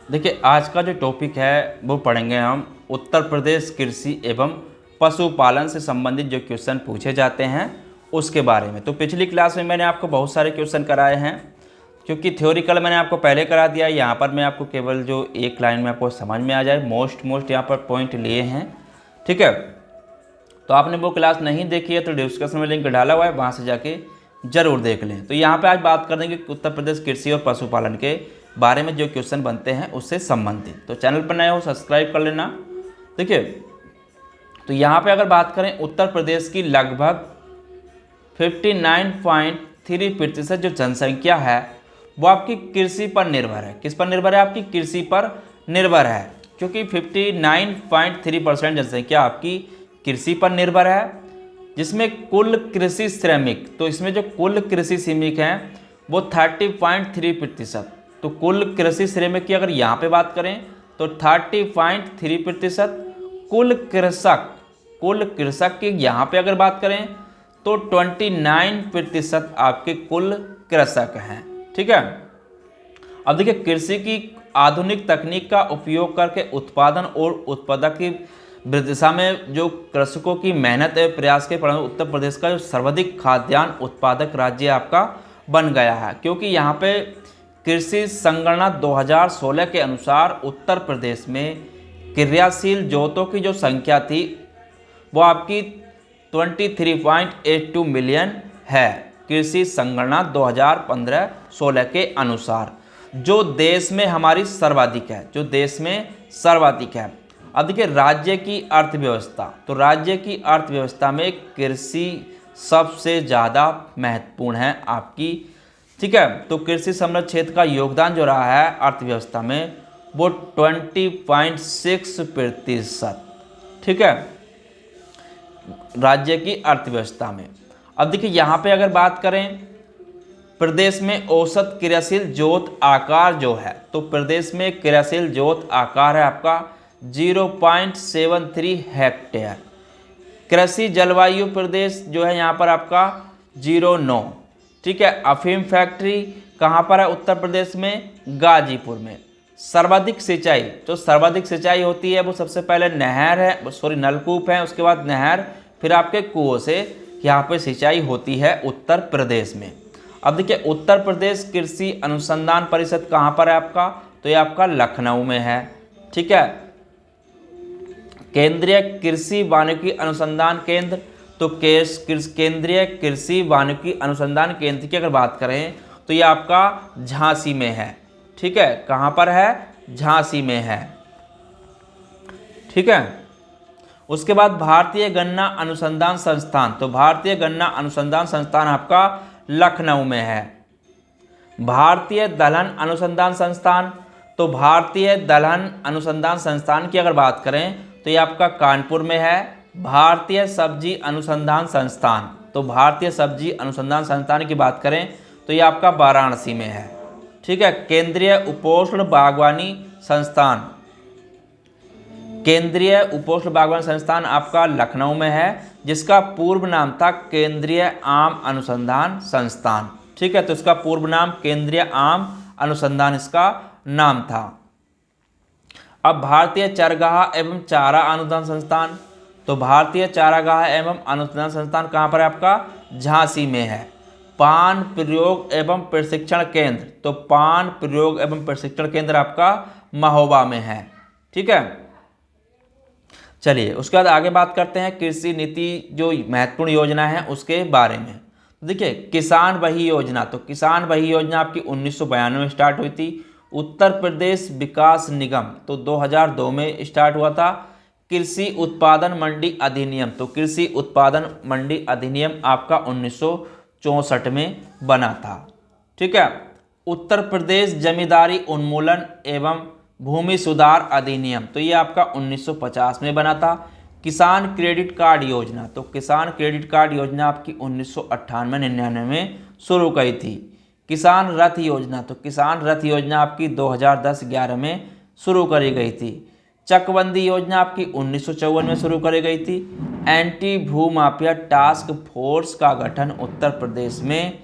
देखिए, आज का जो टॉपिक है वो पढ़ेंगे हम उत्तर प्रदेश कृषि एवं पशुपालन से संबंधित जो क्वेश्चन पूछे जाते हैं उसके बारे में। तो पिछली क्लास में मैंने आपको बहुत सारे क्वेश्चन कराए हैं, क्योंकि थ्योरिकल मैंने आपको पहले करा दिया। यहाँ पर मैं आपको केवल जो एक लाइन में आपको समझ में आ जाए मोस्ट यहाँ पर पॉइंट लिए हैं, ठीक है। तो आपने वो क्लास नहीं देखी है तो डिस्क्रिप्शन में लिंक डाला हुआ है, वहाँ से जाके जरूर देख लें। तो यहाँ पे आज बात कर देंगे उत्तर प्रदेश कृषि और पशुपालन के बारे में जो क्वेश्चन बनते हैं उससे संबंधित। तो चैनल पर नए हो सब्सक्राइब कर लेना। देखिए, तो यहाँ पे अगर बात करें उत्तर प्रदेश की लगभग 59.3% जो जनसंख्या है वो आपकी कृषि पर निर्भर है। किस पर निर्भर है? आपकी कृषि पर निर्भर है, क्योंकि 59.3% जनसंख्या आपकी कृषि पर निर्भर है, जिसमें कुल कृषि श्रमिक, तो इसमें जो कुल कृषि श्रमिक हैं वो 30.3%। तो कुल कृषि श्रमिक की अगर यहाँ पे बात करें तो 30.3%। कुल कृषक की यहाँ पे अगर बात करें तो 29% आपके कुल कृषक हैं, ठीक है। अब देखिए, कृषि की आधुनिक तकनीक का उपयोग करके उत्पादन और उत्पादक की दिशा में जो कृषकों की मेहनत एवं प्रयास के परिणाम उत्तर प्रदेश का जो सर्वाधिक खाद्यान्न उत्पादक राज्य आपका बन गया है, क्योंकि यहाँ पे कृषि संगणना 2016 के अनुसार उत्तर प्रदेश में क्रियाशील जोतों की जो संख्या थी वो आपकी 23.82 मिलियन है। कृषि संगणना 2015-16 के अनुसार, जो देश में हमारी सर्वाधिक है, जो देश में सर्वाधिक है। अब देखिए, राज्य की अर्थव्यवस्था, तो राज्य की अर्थव्यवस्था में कृषि सबसे ज़्यादा महत्वपूर्ण है आपकी, ठीक है। तो कृषि संबंधित क्षेत्र का योगदान जो रहा है अर्थव्यवस्था में वो 20.6%, ठीक है, राज्य की अर्थव्यवस्था में। अब देखिए, यहाँ पे अगर बात करें प्रदेश में औसत क्रियाशील जोत आकार जो है, तो प्रदेश में क्रियाशील जोत आकार है आपका 0.73 हेक्टेयर। कृषि जलवायु प्रदेश जो है यहाँ पर आपका 09, ठीक है। अफीम फैक्ट्री कहाँ पर है? उत्तर प्रदेश में गाजीपुर में। सर्वाधिक सिंचाई, जो सर्वाधिक सिंचाई होती है वो सबसे पहले नहर है, सॉरी नलकूप है, उसके बाद नहर, फिर आपके कुओं से यहाँ पे सिंचाई होती है उत्तर प्रदेश में। अब देखिए, उत्तर प्रदेश कृषि अनुसंधान परिषद कहाँ पर है आपका? तो ये आपका लखनऊ में है, ठीक है। केंद्रीय कृषि वानिकी अनुसंधान केंद्र, तो केंद्रीय कृषि वानिकी अनुसंधान केंद्र की अगर बात करें तो ये आपका झांसी में है, ठीक है। कहाँ पर है? झांसी में है, ठीक है। उसके बाद भारतीय गन्ना अनुसंधान संस्थान, तो भारतीय गन्ना अनुसंधान संस्थान आपका लखनऊ में है। भारतीय दलहन अनुसंधान संस्थान, तो भारतीय दलहन अनुसंधान संस्थान की अगर बात करें तो ये आपका कानपुर में है। भारतीय सब्जी अनुसंधान संस्थान, तो भारतीय सब्जी अनुसंधान संस्थान की बात करें तो ये आपका वाराणसी में है, ठीक है। केंद्रीय उपोष्ण बागवानी संस्थान, केंद्रीय उपोष्ण बागवानी संस्थान आपका लखनऊ में है, जिसका पूर्व नाम था केंद्रीय आम अनुसंधान संस्थान, ठीक है। तो इसका पूर्व नाम केंद्रीय आम अनुसंधान इसका नाम था। अब भारतीय चरगाह एवं चारा अनुसंधान संस्थान, तो भारतीय चारागाह एवं अनुसंधान संस्थान कहाँ पर है आपका? झांसी में है। पान प्रयोग एवं प्रशिक्षण केंद्र, तो पान प्रयोग एवं प्रशिक्षण केंद्र आपका महोबा में है, ठीक है। चलिए, उसके बाद आगे बात करते हैं कृषि नीति जो महत्वपूर्ण योजना है उसके बारे में। देखिए, किसान वही योजना, तो किसान वही योजना आपकी 1992 में स्टार्ट हुई थी। उत्तर प्रदेश विकास निगम, तो 2002 में स्टार्ट हुआ था। कृषि उत्पादन मंडी अधिनियम, तो कृषि उत्पादन मंडी अधिनियम आपका 1964 में बना था, ठीक है। उत्तर प्रदेश जमींदारी उन्मूलन एवं भूमि सुधार अधिनियम, तो ये आपका 1950 में बना था। किसान क्रेडिट कार्ड योजना, तो किसान क्रेडिट कार्ड योजना आपकी 1998-99 में शुरू की थी। किसान रथ योजना, तो किसान रथ योजना आपकी 2010-11 में शुरू करी गई थी। चकबंदी योजना आपकी 1954 में शुरू करी गई थी। एंटी भूमाफिया टास्क फोर्स का गठन उत्तर प्रदेश में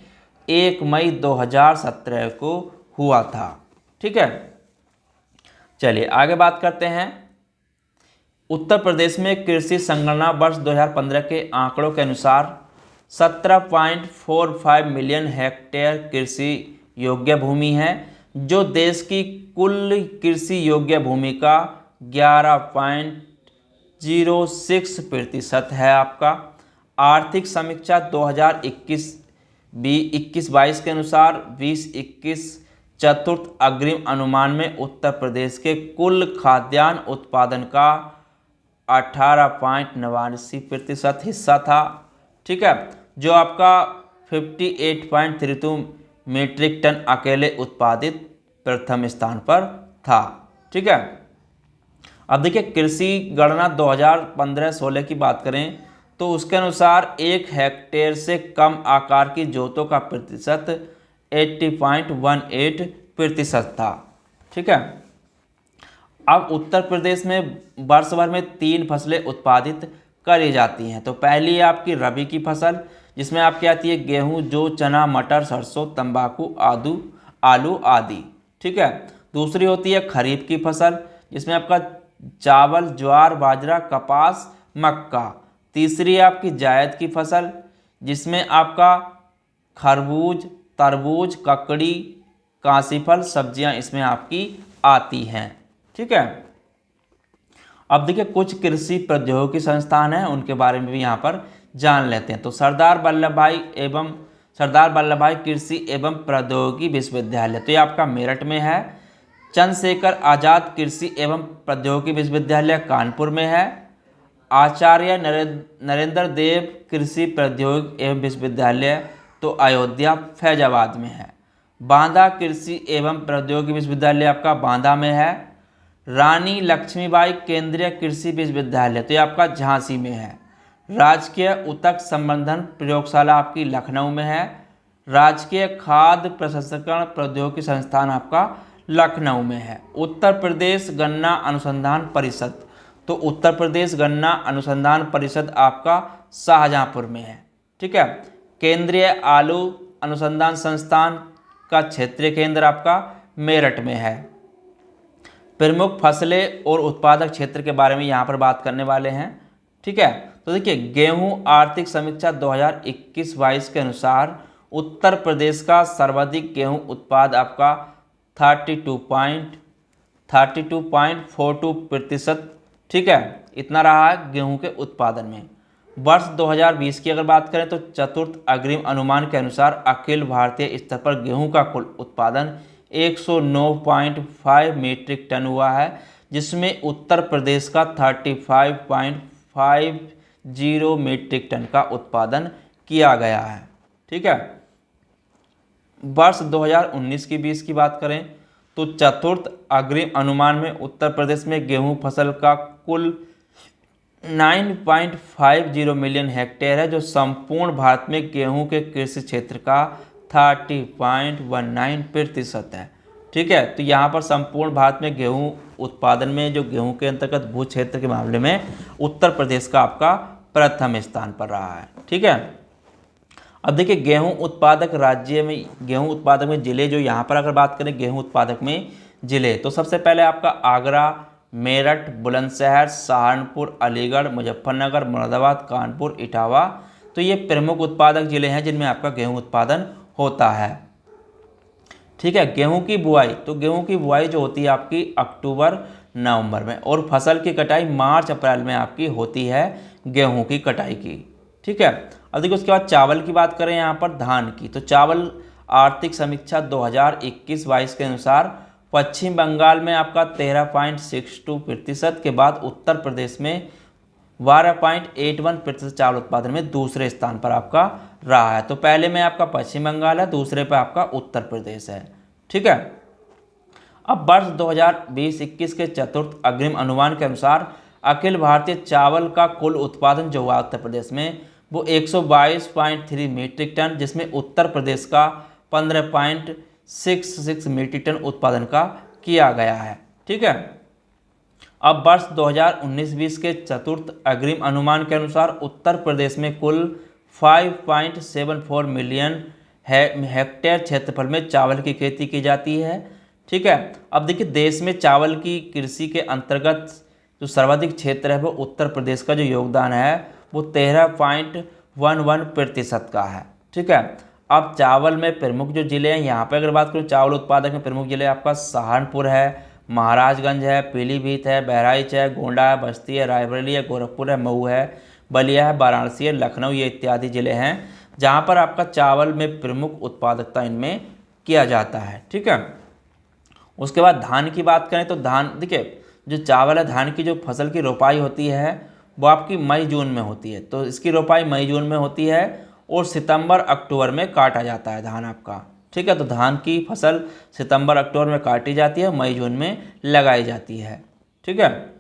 1 मई 2017 को हुआ था, ठीक है। चलिए आगे बात करते हैं। उत्तर प्रदेश में कृषि संगणना वर्ष 2015 के आंकड़ों के अनुसार 17.45 मिलियन हेक्टेयर कृषि योग्य भूमि है, जो देश की कुल कृषि योग्य भूमि का 11.06% है आपका। आर्थिक समीक्षा 2021-22 के अनुसार 2021 चतुर्थ अग्रिम अनुमान में उत्तर प्रदेश के कुल खाद्यान्न उत्पादन का 18.89% हिस्सा था। ठीक है, जो आपका 58.32 मीट्रिक टन अकेले उत्पादित प्रथम स्थान पर था। ठीक है, अब देखिए कृषि गणना 2015-16 की बात करें तो उसके अनुसार 1 हेक्टेयर से कम आकार की जोतों का प्रतिशत 80.18% था। ठीक है, अब उत्तर प्रदेश में वर्ष भर में 3 फसलें उत्पादित करी जाती हैं। तो पहली है आपकी रबी की फसल, जिसमें आपकी आती है गेहूं, जौ, चना, मटर, सरसों, तंबाकू, आलू आदि। ठीक है, दूसरी होती है खरीफ की फसल, जिसमें आपका चावल, ज्वार, बाजरा, कपास, मक्का। तीसरी है आपकी जायद की फसल, जिसमें आपका खरबूज, तरबूज, ककड़ी, काशीफल, सब्जियां इसमें आपकी आती हैं। ठीक है, अब देखिए कुछ कृषि प्रौद्योगिकी संस्थान हैं, उनके बारे में भी यहाँ पर जान लेते हैं। तो सरदार वल्लभ भाई कृषि एवं प्रौद्योगिकी विश्वविद्यालय, तो ये आपका मेरठ में है। चंद्रशेखर आजाद कृषि एवं प्रौद्योगिकी विश्वविद्यालय कानपुर में है। आचार्य नरेंद्र देव कृषि प्रौद्योगिकी एवं विश्वविद्यालय तो अयोध्या फैजाबाद में है। बांदा कृषि एवं प्रौद्योगिकी विश्वविद्यालय आपका बांदा में है। रानी लक्ष्मीबाई केंद्रीय कृषि विश्वविद्यालय तो ये आपका झांसी में है। राजकीय उतक संवर्धन प्रयोगशाला आपकी लखनऊ में है। राजकीय खाद्य प्रसंस्करण प्रौद्योगिकी संस्थान आपका लखनऊ में है। उत्तर प्रदेश गन्ना अनुसंधान परिषद, तो उत्तर प्रदेश गन्ना अनुसंधान परिषद आपका शाहजहांपुर में है। ठीक है, केंद्रीय आलू अनुसंधान संस्थान का क्षेत्रीय केंद्र आपका मेरठ में है। प्रमुख फसलें और उत्पादक क्षेत्र के बारे में यहाँ पर बात करने वाले हैं। ठीक है, तो देखिए गेहूं आर्थिक समीक्षा 2021-22 के अनुसार उत्तर प्रदेश का सर्वाधिक गेहूं उत्पाद आपका 32.42%। ठीक है, इतना रहा है गेहूं के उत्पादन में। वर्ष 2020 की अगर बात करें तो चतुर्थ अग्रिम अनुमान के अनुसार अखिल भारतीय स्तर पर गेहूं का कुल उत्पादन 109.5 मीट्रिक टन हुआ है, जिसमें उत्तर प्रदेश का 35.50 मीट्रिक टन का उत्पादन किया गया है। ठीक है, वर्ष 2019 की 20 की बात करें तो चतुर्थ अग्रिम अनुमान में उत्तर प्रदेश में गेहूं फसल का कुल 9.50 मिलियन हेक्टेयर है, जो संपूर्ण भारत में गेहूं के कृषि क्षेत्र का 30.19% है। ठीक है, तो यहाँ पर संपूर्ण भारत में गेहूं उत्पादन में जो गेहूं के अंतर्गत भू क्षेत्र के मामले में उत्तर प्रदेश का आपका प्रथम स्थान पर रहा है। ठीक है, अब देखिए गेहूं उत्पादक में जिले, जो यहाँ पर अगर बात करें गेहूं उत्पादक में जिले, तो सबसे पहले आपका आगरा, मेरठ, बुलंदशहर, सहारनपुर, अलीगढ़, मुजफ्फरनगर, मुरादाबाद, कानपुर, इटावा, तो ये प्रमुख उत्पादक जिले हैं जिनमें आपका गेहूं उत्पादन होता है। ठीक है, गेहूं की बुआई, तो गेहूं की बुआई जो होती है आपकी अक्टूबर नवंबर में, और फसल की कटाई मार्च अप्रैल में आपकी होती है गेहूं की कटाई की। ठीक है, अब देखिए उसके बाद चावल की बात करें यहाँ पर धान की, तो चावल आर्थिक समीक्षा 2021-22 के अनुसार पश्चिम बंगाल में आपका 13.62% के बाद उत्तर प्रदेश में 12.81% चावल उत्पादन में दूसरे स्थान पर आपका रहा है। तो पहले में आपका पश्चिम बंगाल है, दूसरे पर आपका उत्तर प्रदेश है। ठीक है, अब वर्ष 2020-21 के चतुर्थ अग्रिम अनुमान के अनुसार अखिल भारतीय चावल का कुल उत्पादन जो हुआ उत्तर प्रदेश में वो 122.3 मीट्रिक टन, जिसमें उत्तर प्रदेश का 15.66 मीट्रिक टन उत्पादन का किया गया है। ठीक है, अब वर्ष 2019-20 के चतुर्थ अग्रिम अनुमान के अनुसार उत्तर प्रदेश में कुल 5.74 मिलियन हेक्टेयर क्षेत्रफल में चावल की खेती की जाती है। ठीक है। अब देखिए देश में चावल की कृषि के अंतर्गत जो सर्वाधिक क्षेत्र है वो उत्तर प्रदेश का जो योगदान है वो 13.11% का है। ठीक है। अब चावल में प्रमुख जो जिले हैं, यहाँ पे अगर बात करूँ चावल उत्पादक में प्रमुख जिले आपका सहारनपुर है, महाराजगंज है, पीलीभीत है, बहराइच है, गोंडा है, बस्ती है, रायबरेली है, गोरखपुर है, मऊ है, बलिया है, वाराणसी है, लखनऊ, ये इत्यादि जिले हैं जहाँ पर आपका चावल में प्रमुख उत्पादकता इनमें किया जाता है। ठीक है। उसके बाद धान की बात करें तो धान देखिए जो चावल है, धान की जो फसल की रोपाई होती है वो आपकी मई जून में होती है, तो इसकी रोपाई मई जून में होती है और सितंबर अक्टूबर में काटा जाता है धान आपका। ठीक है। तो धान की फसल सितंबर अक्टूबर में काटी जाती है, मई जून में लगाई जाती है। ठीक है।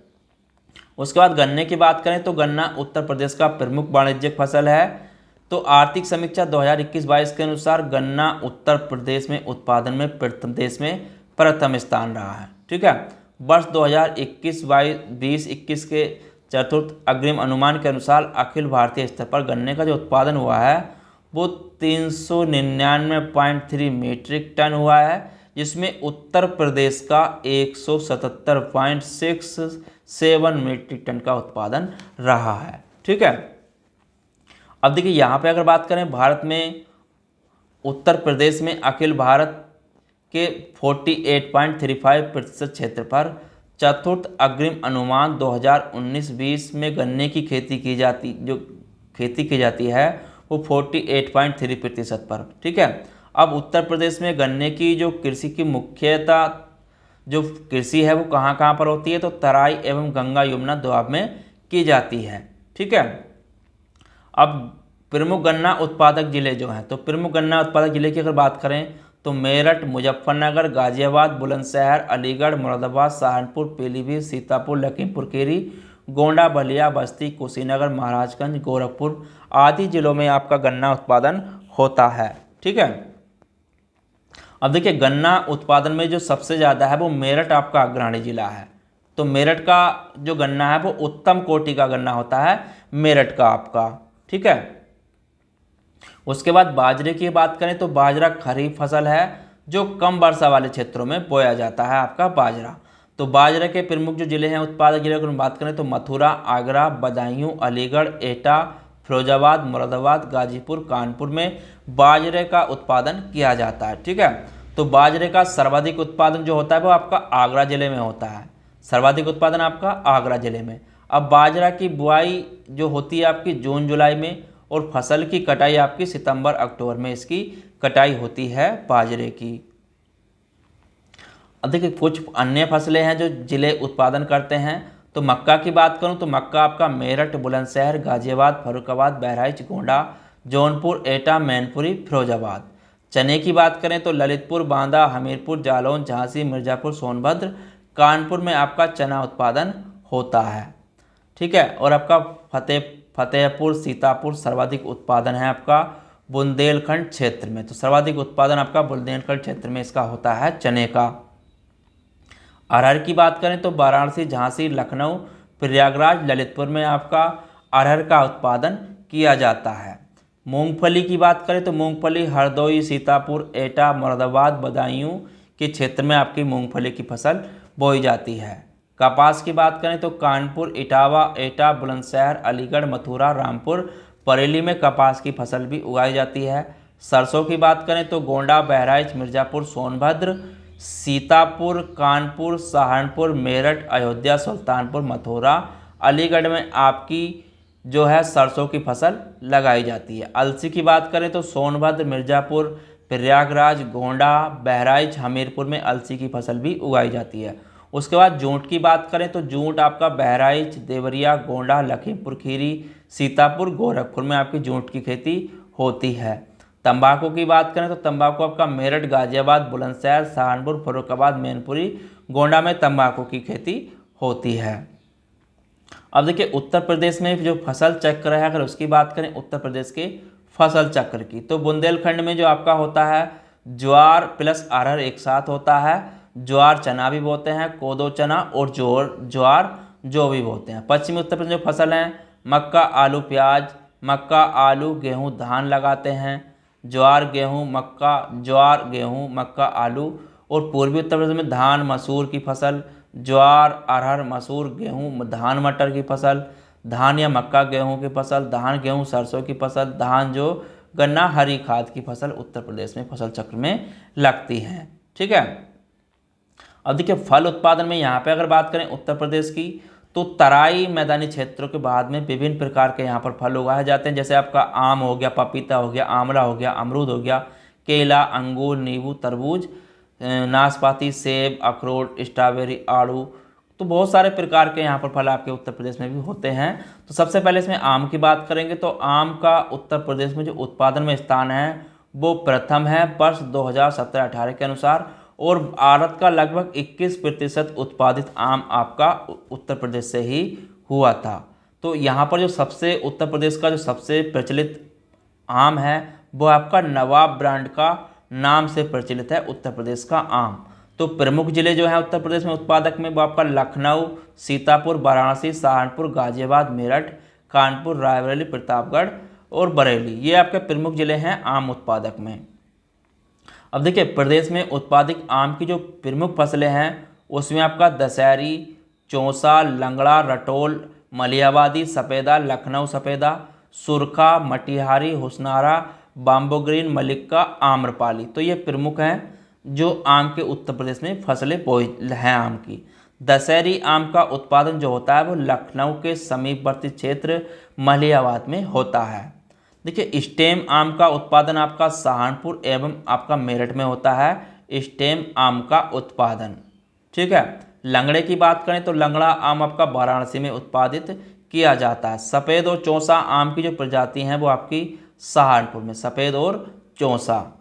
उसके बाद गन्ने की बात करें तो गन्ना उत्तर प्रदेश का प्रमुख वाणिज्यिक फसल है। तो आर्थिक समीक्षा 2021-22 के अनुसार गन्ना उत्तर प्रदेश में उत्पादन में देश में प्रथम स्थान रहा है। ठीक है। वर्ष 2021-20 के चतुर्थ अग्रिम अनुमान के अनुसार अखिल भारतीय स्तर पर गन्ने का जो उत्पादन हुआ है वो 399.3 मीट्रिक टन हुआ है, जिसमें उत्तर प्रदेश का 177.67 मीट्रिक टन का उत्पादन रहा है। ठीक है। अब देखिए यहाँ पे अगर बात करें भारत में उत्तर प्रदेश में अखिल भारत के 48.35% क्षेत्र पर चतुर्थ अग्रिम अनुमान 2019-20 में गन्ने की खेती की जाती है वो 48.3% पर। ठीक है। अब उत्तर प्रदेश में गन्ने की जो कृषि की मुख्यतः जो कृषि है वो कहाँ कहाँ पर होती है, तो तराई एवं गंगा यमुना दोआब में की जाती है। ठीक है। अब प्रमुख गन्ना उत्पादक जिले जो हैं, तो प्रमुख गन्ना उत्पादक जिले की अगर बात करें तो मेरठ, मुजफ्फरनगर, गाजियाबाद, बुलंदशहर, अलीगढ़, मुरादाबाद, सहारनपुर, पीलीभीत, सीतापुर, लखीमपुर खीरी, गोंडा, बलिया, बस्ती, कुशीनगर, महाराजगंज, गोरखपुर आदि जिलों में आपका गन्ना उत्पादन होता है। ठीक है। अब देखिए गन्ना उत्पादन में जो सबसे ज़्यादा है वो मेरठ आपका अग्रणी जिला है। तो मेरठ का जो गन्ना है वो उत्तम कोटि का गन्ना होता है मेरठ का आपका। ठीक है। उसके बाद बाजरे की बात करें तो बाजरा खरीफ फसल है जो कम वर्षा वाले क्षेत्रों में बोया जाता है आपका बाजरा। तो बाजरे के प्रमुख जो जिले हैं उत्पादक जिले की बात करें तो मथुरा, आगरा, बदायूं, अलीगढ़, एटा, फिरोजाबाद, मुरादाबाद, गाजीपुर, कानपुर में बाजरे का उत्पादन किया जाता है। ठीक है। तो बाजरे का सर्वाधिक उत्पादन जो होता है वो आपका आगरा जिले में होता है, सर्वाधिक उत्पादन आपका आगरा जिले में। अब बाजरा की बुआई जो होती है आपकी जून जुलाई में और फसल की कटाई आपकी सितंबर अक्टूबर में इसकी कटाई होती है बाजरे की। अब देखिए कुछ अन्य फसलें हैं जो जिले उत्पादन करते हैं। तो मक्का की बात करूं तो मक्का आपका मेरठ, बुलंदशहर, गाजियाबाद, फर्रुखाबाद, बहराइच, गोंडा, जौनपुर, एटा, मैनपुरी, फिरोजाबाद। चने की बात करें तो ललितपुर, बांदा, हमीरपुर, जालौन, झांसी, मिर्ज़ापुर, सोनभद्र, कानपुर में आपका चना उत्पादन होता है। ठीक है। और आपका फतेहपुर, सीतापुर सर्वाधिक उत्पादन है आपका बुंदेलखंड क्षेत्र में। तो सर्वाधिक उत्पादन आपका बुंदेलखंड क्षेत्र में इसका होता है चने का। अरहर की बात करें तो वाराणसी, झांसी, लखनऊ, प्रयागराज, ललितपुर में आपका अरहर का उत्पादन किया जाता है। मूंगफली की बात करें तो मूंगफली हरदोई, सीतापुर, एटा, मुरादाबाद, बदायूं के क्षेत्र में आपकी मूंगफली की फसल बोई जाती है। कपास की बात करें तो कानपुर, इटावा, एटा, बुलंदशहर, अलीगढ़, मथुरा, रामपुर, बरेली में कपास की फसल भी उगाई जाती है। सरसों की बात करें तो गोंडा, बहराइच, मिर्ज़ापुर, सोनभद्र, सीतापुर, कानपुर, सहारनपुर, मेरठ, अयोध्या, सुल्तानपुर, मथुरा, अलीगढ़ में आपकी जो है सरसों की फसल लगाई जाती है। अलसी की बात करें तो सोनभद्र, मिर्ज़ापुर, प्रयागराज, गोंडा, बहराइच, हमीरपुर में अलसी की फसल भी उगाई जाती है। उसके बाद जूट की बात करें तो जूट आपका बहराइच, देवरिया, गोंडा, लखीमपुर खीरी, सीतापुर, गोरखपुर में आपकी जूट की खेती होती है। तंबाकू की बात करें तो तंबाकू आपका मेरठ, गाजियाबाद, बुलंदशहर, सहारनपुर, फर्रुखाबाद, मैनपुरी, गोंडा में तंबाकू की खेती होती है। अब देखिए उत्तर प्रदेश में जो फसल चक्र है, अगर उसकी बात करें उत्तर प्रदेश के फसल चक्र की, तो बुंदेलखंड में जो आपका होता है ज्वार प्लस अरहर एक साथ होता है। ज्वार चना भी बोते हैं, कोदो चना और ज्वार जो भी बोते हैं। पश्चिमी उत्तर प्रदेश में जो फसल हैं मक्का, आलू, प्याज, मक्का, आलू, गेहूं, धान लगाते हैं। ज्वार, गेहूं, मक्का, ज्वार, गेहूं, मक्का, आलू और पूर्वी उत्तर प्रदेश में धान मसूर की फसल, ज्वार अरहर मसूर गेहूँ धान मटर की फसल, धान या मक्का गेहूँ की फसल, धान गेहूँ सरसों की फसल, धान जो गन्ना हरी खाद की फसल उत्तर प्रदेश में फसल चक्र में लगती हैं। ठीक है। अब देखिए फल उत्पादन में यहाँ पे अगर बात करें उत्तर प्रदेश की, तो तराई मैदानी क्षेत्रों के बाद में विभिन्न प्रकार के यहाँ पर फल उगाए जाते हैं, जैसे आपका आम हो गया, पपीता हो गया, आंवला हो गया, अमरूद हो गया, केला, अंगूर, नींबू, तरबूज, नाशपाती, सेब, अखरोट, स्ट्रॉबेरी, आड़ू। तो बहुत सारे प्रकार के यहाँ पर फल आपके उत्तर प्रदेश में भी होते हैं। तो सबसे पहले इसमें आम की बात करेंगे, तो आम का उत्तर प्रदेश में जो उत्पादन में स्थान है वो प्रथम है वर्ष 2017-18 के अनुसार, और भारत का लगभग 21% उत्पादित आम आपका उत्तर प्रदेश से ही हुआ था। तो यहाँ पर जो सबसे उत्तर प्रदेश का जो सबसे प्रचलित आम है वो आपका नवाब ब्रांड का नाम से प्रचलित है उत्तर प्रदेश का आम। तो प्रमुख जिले जो हैं उत्तर प्रदेश में उत्पादक में वो आपका लखनऊ, सीतापुर, वाराणसी, सहारनपुर, गाजियाबाद, मेरठ, कानपुर, रायबरेली, प्रतापगढ़ और बरेली, ये आपके प्रमुख जिले हैं आम उत्पादक में। अब देखिए प्रदेश में उत्पादित आम की जो प्रमुख फसलें हैं उसमें आपका दशहरी, चौसा, लंगड़ा, रटोल, मलिहाबादी, सफ़ेदा, लखनऊ सफ़ेदा, सुरखा, मटिहारी, हुसनारा, बाम्बो ग्रीन, मलिक्का, आम्रपाली, तो ये प्रमुख हैं जो आम के उत्तर प्रदेश में फसलें हैं आम की। दशहरी आम का उत्पादन जो होता है वो लखनऊ के समीपवर्ती क्षेत्र मलिहाबाद में होता है। देखिए स्टेम आम का उत्पादन आपका सहारनपुर एवं आपका मेरठ में होता है, स्टेम आम का उत्पादन। ठीक है। लंगड़े की बात करें तो लंगड़ा आम आपका वाराणसी में उत्पादित किया जाता है। सफ़ेद और चौसा आम की जो प्रजाति हैं वो आपकी सहारनपुर में, सफ़ेद और चौसा।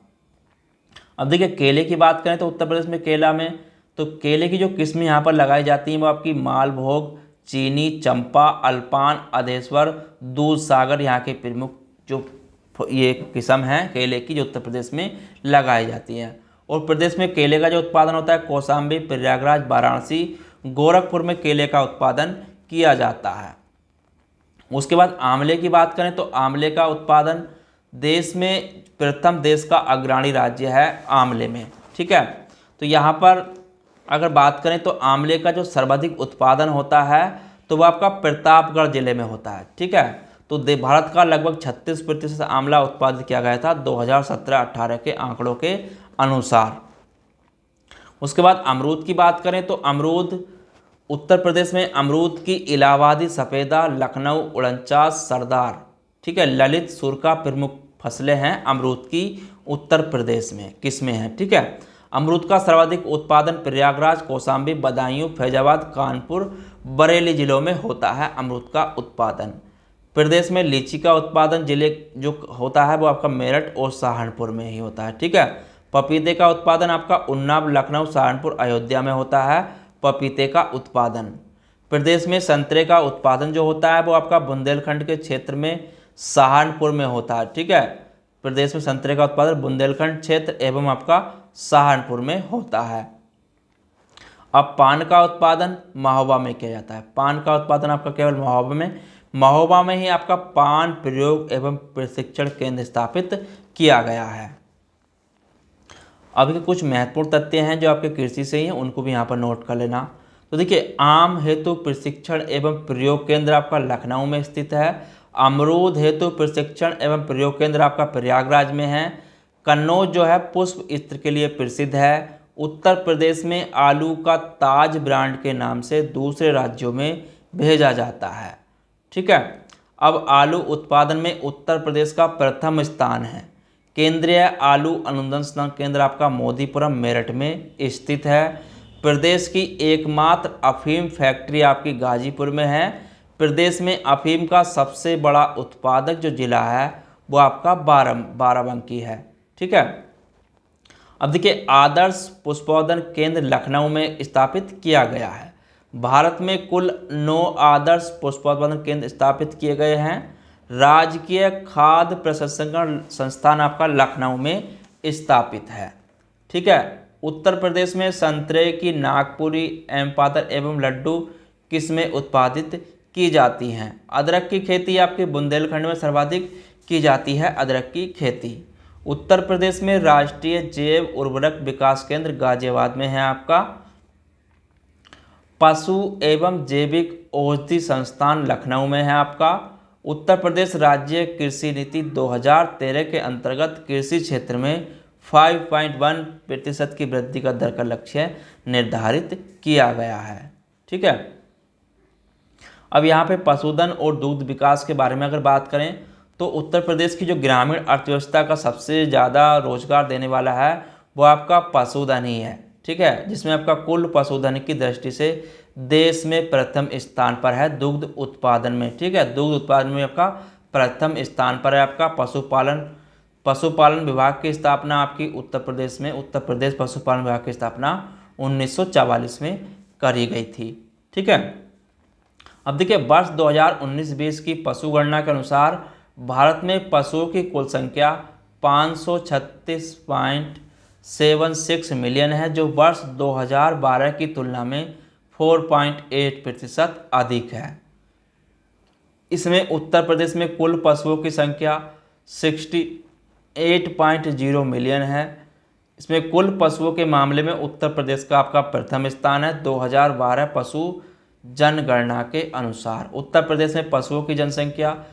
अब देखिए केले की बात करें तो उत्तर प्रदेश में केला में, तो केले की जो किस्में यहाँ पर लगाई जाती हैं वो आपकी मालभोग, चीनी, चंपा, अल्पान, अधेश्वर, दूध सागर यहाँ के प्रमुख जो ये किस्म हैं केले की जो उत्तर प्रदेश में लगाई जाती हैं। और प्रदेश में केले का जो उत्पादन होता है कौशाम्बी, प्रयागराज, वाराणसी, गोरखपुर में केले का उत्पादन किया जाता है। उसके बाद आंवले की बात करें तो आंवले का उत्पादन देश में प्रथम देश का अग्रणी राज्य है आंवले में। ठीक है। तो यहाँ पर अगर बात करें तो आंवले का जो सर्वाधिक उत्पादन होता है तो वह आपका प्रतापगढ़ जिले में होता है। ठीक है। तो भारत का लगभग 36% आंवला उत्पादित किया गया था 2017-18 के आंकड़ों के अनुसार। उसके बाद अमरूद की बात करें तो अमरूद उत्तर प्रदेश में अमरूद की इलाहाबादी सफ़ेदा, लखनऊ, उनचास, सरदार, ठीक है, ललित, सुरखा प्रमुख फसलें हैं अमरूद की उत्तर प्रदेश में किस्में हैं। ठीक है। अमरूद का सर्वाधिक उत्पादन प्रयागराज, कौशाम्बी, बदायूं, फैजाबाद, कानपुर, बरेली जिलों में होता है अमरूद का उत्पादन। प्रदेश में लीची का उत्पादन जिले जो होता है वो आपका मेरठ और सहारनपुर में ही होता है। ठीक है। पपीते का उत्पादन आपका उन्नाव, लखनऊ, सहारनपुर, अयोध्या में होता है पपीते का उत्पादन। प्रदेश में संतरे का उत्पादन जो होता है वो आपका बुंदेलखंड के क्षेत्र में सहारनपुर में होता है। ठीक है। प्रदेश में संतरे का उत्पादन बुंदेलखंड क्षेत्र एवं आपका सहारनपुर में होता है। अब पान का उत्पादन महोबा में किया जाता है। पान का उत्पादन आपका केवल महोबा में ही आपका पान प्रयोग एवं प्रशिक्षण केंद्र स्थापित किया गया है। अब के कुछ महत्वपूर्ण तथ्य हैं जो आपके कृषि से ही हैं, उनको भी यहाँ पर नोट कर लेना। तो देखिए आम हेतु प्रशिक्षण एवं प्रयोग केंद्र आपका लखनऊ में स्थित है। अमरूद हेतु प्रशिक्षण एवं प्रयोग केंद्र आपका प्रयागराज में है। कन्नौज जो है पुष्प इत्र के लिए प्रसिद्ध है। उत्तर प्रदेश में आलू का ताज ब्रांड के नाम से दूसरे राज्यों में भेजा जाता है। ठीक है। अब आलू उत्पादन में उत्तर प्रदेश का प्रथम स्थान है। केंद्रीय आलू अनुसंधान केंद्र आपका मोदीपुरम मेरठ में स्थित है। प्रदेश की एकमात्र अफीम फैक्ट्री आपकी गाजीपुर में है। प्रदेश में अफीम का सबसे बड़ा उत्पादक जो जिला है वो आपका बाराबंकी है। ठीक है। अब देखिए आदर्श पुष्पोद्यान केंद्र लखनऊ में स्थापित किया गया है। भारत में कुल 9 आदर्श पुष्पोद्यान केंद्र स्थापित किए गए हैं। राजकीय खाद्य प्रसंस्करण संस्थान आपका लखनऊ में स्थापित है। ठीक है। उत्तर प्रदेश में संतरे की नागपुरी, एमपादर एवं लड्डू किस्में उत्पादित की जाती हैं। अदरक की खेती आपके बुंदेलखंड में सर्वाधिक की जाती है अदरक की खेती। उत्तर प्रदेश में राष्ट्रीय जैव उर्वरक विकास केंद्र गाजियाबाद में है आपका। पशु एवं जैविक औषधि संस्थान लखनऊ में है आपका। उत्तर प्रदेश राज्य कृषि नीति 2013 के अंतर्गत कृषि क्षेत्र में 5.1% की वृद्धि का दर का लक्ष्य निर्धारित किया गया है। ठीक है। अब यहाँ पे पशुधन और दुग्ध विकास के बारे में अगर बात करें तो उत्तर प्रदेश की जो ग्रामीण अर्थव्यवस्था का सबसे ज़्यादा रोजगार देने वाला है वो आपका पशुधन ही है। ठीक है, जिसमें आपका कुल पशुधन की दृष्टि से देश में प्रथम स्थान पर है दुग्ध उत्पादन में। ठीक है, दुग्ध उत्पादन में आपका प्रथम स्थान पर है आपका पशुपालन विभाग की स्थापना आपकी उत्तर प्रदेश में, उत्तर प्रदेश पशुपालन विभाग की स्थापना 1944 में करी गई थी। ठीक है। अब देखिए वर्ष 2019-20 की पशु गणना के अनुसार भारत में पशुओं की कुल संख्या 536.76 मिलियन है, जो वर्ष 2012 की तुलना में 4.8% अधिक है। इसमें उत्तर प्रदेश में कुल पशुओं की संख्या 68.0 मिलियन है। इसमें कुल पशुओं के मामले में उत्तर प्रदेश का आपका प्रथम स्थान है 2012 पशु जनगणना के अनुसार। उत्तर प्रदेश में पशुओं की जनसंख्या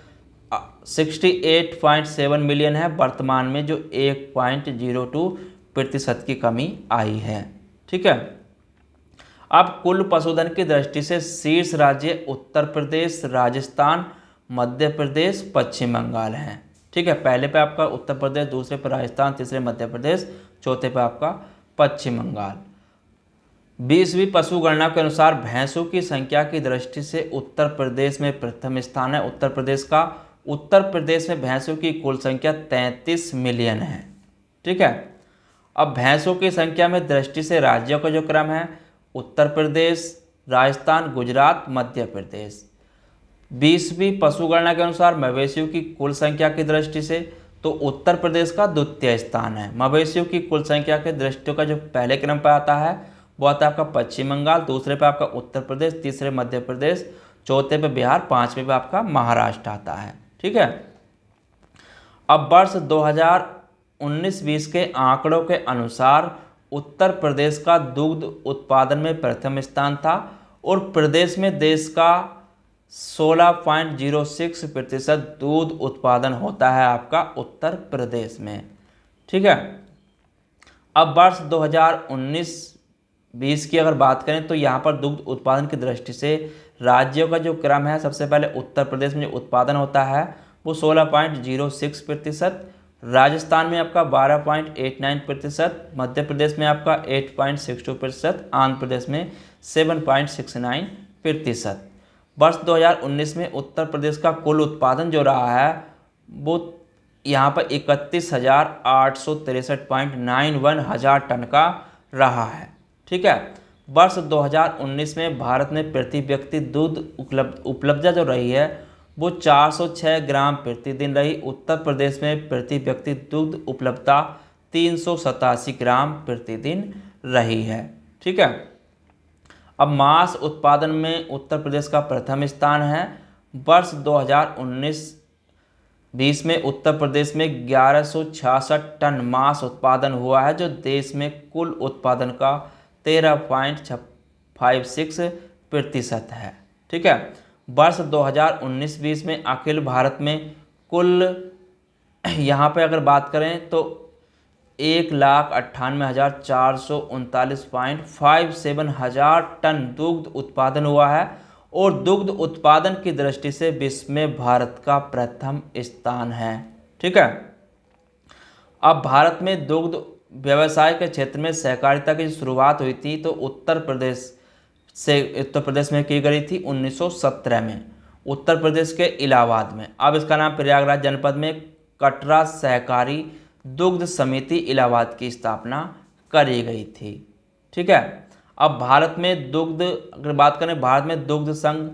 68.7 मिलियन है, वर्तमान में जो 1.02% की कमी आई है। ठीक है। अब कुल पशुधन की दृष्टि से शीर्ष राज्य उत्तर प्रदेश, राजस्थान, मध्य प्रदेश, पश्चिम बंगाल हैं। ठीक है, पहले पे आपका उत्तर प्रदेश, दूसरे पे राजस्थान, तीसरे मध्य प्रदेश, चौथे पे आपका पश्चिम बंगाल। 20वीं पशु गणना के अनुसार भैंसों की संख्या की दृष्टि से उत्तर प्रदेश में प्रथम स्थान है उत्तर प्रदेश का। उत्तर प्रदेश में भैंसों की कुल संख्या 33 मिलियन है। ठीक है। अब भैंसों की संख्या में दृष्टि से राज्यों का जो क्रम है उत्तर प्रदेश, राजस्थान, गुजरात, मध्य प्रदेश। 20वीं पशु गणना के अनुसार मवेशियों की कुल संख्या की दृष्टि से तो उत्तर प्रदेश का द्वितीय स्थान है। मवेशियों की कुल संख्या के दृष्टियों का जो पहले क्रम पर आता है वो आता है आपका पश्चिम बंगाल, दूसरे पे आपका उत्तर प्रदेश, तीसरे मध्य प्रदेश, चौथे पे बिहार, पांचवें पे आपका महाराष्ट्र आता है। ठीक है। अब वर्ष 2019-20 के आंकड़ों के अनुसार उत्तर प्रदेश का दुग्ध उत्पादन में प्रथम स्थान था और प्रदेश में देश का 16.06% दूध उत्पादन होता है आपका उत्तर प्रदेश में। ठीक है। अब वर्ष 2019-20 की अगर बात करें तो यहाँ पर दुग्ध उत्पादन की दृष्टि से राज्यों का जो क्रम है, सबसे पहले उत्तर प्रदेश में जो उत्पादन होता है वो 16.06%, राजस्थान में आपका 12.89%, मध्य प्रदेश में आपका 8.62%, आंध्र प्रदेश में 7.69%। वर्ष 2019 में उत्तर प्रदेश का कुल उत्पादन जो रहा है वो यहाँ पर 31,863.91 हजार टन का रहा है। ठीक है। वर्ष 2019 में भारत में प्रति व्यक्ति दूध उपलब्धता जो रही है वो 406 ग्राम प्रतिदिन रही। उत्तर प्रदेश में प्रति व्यक्ति दुग्ध उपलब्धता 387 ग्राम प्रतिदिन रही है। ठीक है। अब मांस उत्पादन में उत्तर प्रदेश का प्रथम स्थान है। वर्ष 2019-20 में उत्तर प्रदेश में 1166 टन मांस उत्पादन हुआ है, जो देश में कुल उत्पादन का 13.56% है। ठीक है। वर्ष 2019-20 में अखिल भारत में कुल यहाँ पे अगर बात करें तो 1,98,439.57 हजार टन दुग्ध उत्पादन हुआ है और दुग्ध उत्पादन की दृष्टि से विश्व में भारत का प्रथम स्थान है। ठीक है। अब भारत में दुग्ध व्यवसाय के क्षेत्र में सहकारिता की शुरुआत हुई थी तो उत्तर प्रदेश में की गई थी 1917 में, उत्तर प्रदेश के इलाहाबाद में। अब इसका नाम प्रयागराज जनपद में कटरा सहकारी दुग्ध समिति इलाहाबाद की स्थापना करी गई थी। ठीक है। अब भारत में दुग्ध अगर बात करें, भारत में दुग्ध संघ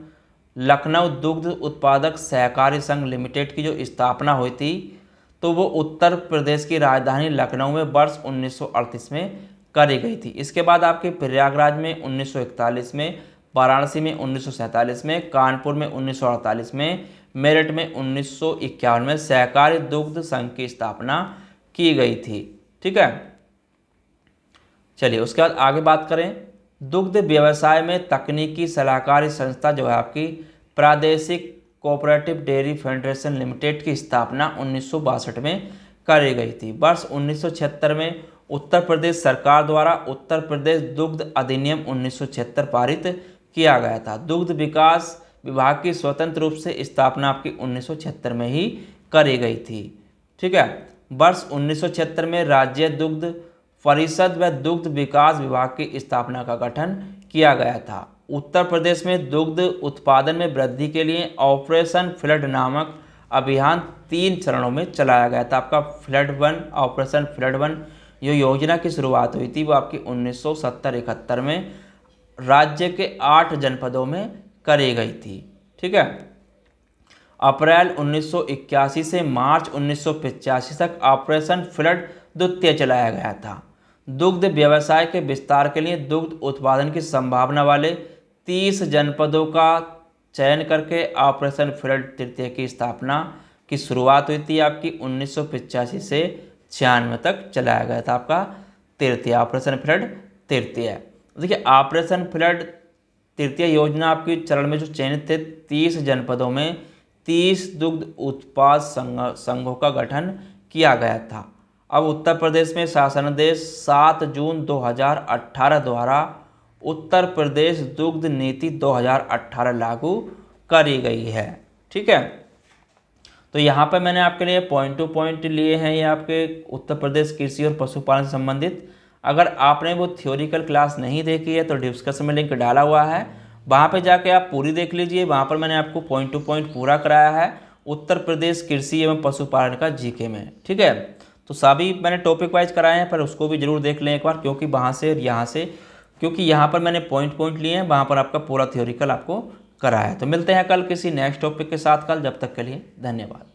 लखनऊ दुग्ध उत्पादक सहकारी संघ लिमिटेड की जो स्थापना हुई थी तो वो उत्तर प्रदेश की राजधानी लखनऊ में वर्ष 1938 में करी गई थी। इसके बाद आपके प्रयागराज में 1941 में, वाराणसी में 1947 में, कानपुर में 1948 में, मेरठ में 1951 में सहकारी दुग्ध संघ की स्थापना की गई थी। ठीक है, चलिए उसके बाद आगे बात करें। दुग्ध व्यवसाय में तकनीकी सलाहकारी संस्था जो है आपकी प्रादेशिक कोऑपरेटिव डेयरी फेडरेशन लिमिटेड की स्थापना 1962 में करी गई थी। वर्ष 1976 में उत्तर प्रदेश सरकार द्वारा उत्तर प्रदेश दुग्ध अधिनियम 1976 पारित किया गया था। दुग्ध विकास विभाग की स्वतंत्र रूप से स्थापना आपकी 1976 में ही करी गई थी। ठीक है, वर्ष 1976 में राज्य दुग्ध परिषद व दुग्ध विकास विभाग की स्थापना का गठन किया गया था। उत्तर प्रदेश में दुग्ध उत्पादन में वृद्धि के लिए ऑपरेशन फ्लड नामक अभियान 3 चरणों में चलाया गया था। आपका फ्लड 1, ऑपरेशन फ्लड 1 जो योजना की शुरुआत हुई थी वो आपकी 1970-71 में राज्य के 8 जनपदों में करी गई थी। ठीक है, अप्रैल 1981 से मार्च 1985 तक ऑपरेशन फ्लड द्वितीय चलाया गया था। दुग्ध व्यवसाय के विस्तार के लिए दुग्ध उत्पादन की संभावना वाले 30 जनपदों का चयन करके ऑपरेशन फ्लड तृतीय की स्थापना की शुरुआत हुई थी। आपकी 1985 से 96 तक चलाया गया था आपका तृतीय ऑपरेशन फ्लड तृतीय। देखिए ऑपरेशन फ्लड तृतीय योजना आपकी चरण में जो चयनित थे 30 जनपदों में 30 दुग्ध उत्पाद संघों का गठन किया गया था। अब उत्तर प्रदेश में शासनादेश 7 जून 2018 द्वारा उत्तर प्रदेश दुग्ध नीति 2018 लागू करी गई है। ठीक है, तो यहाँ पे मैंने आपके लिए पॉइंट टू पॉइंट लिए हैं ये आपके उत्तर प्रदेश कृषि और पशुपालन से संबंधित। अगर आपने वो थ्योरिकल क्लास नहीं देखी है तो डिस्क्रिप्शन में लिंक डाला हुआ है, वहाँ पे जाके आप पूरी देख लीजिए। वहाँ पर मैंने आपको पॉइंट टू पॉइंट पूरा कराया है उत्तर प्रदेश कृषि एवं पशुपालन का जीके में। ठीक है, तो सभी मैंने टॉपिक वाइज कराए हैं, पर उसको भी जरूर देख लें एक बार, क्योंकि वहाँ से यहाँ से क्योंकि यहाँ पर मैंने पॉइंट लिए हैं, वहाँ पर आपका पूरा थ्योरिकल आपको कराया है। तो मिलते हैं कल किसी नेक्स्ट टॉपिक के साथ कल, जब तक के लिए धन्यवाद।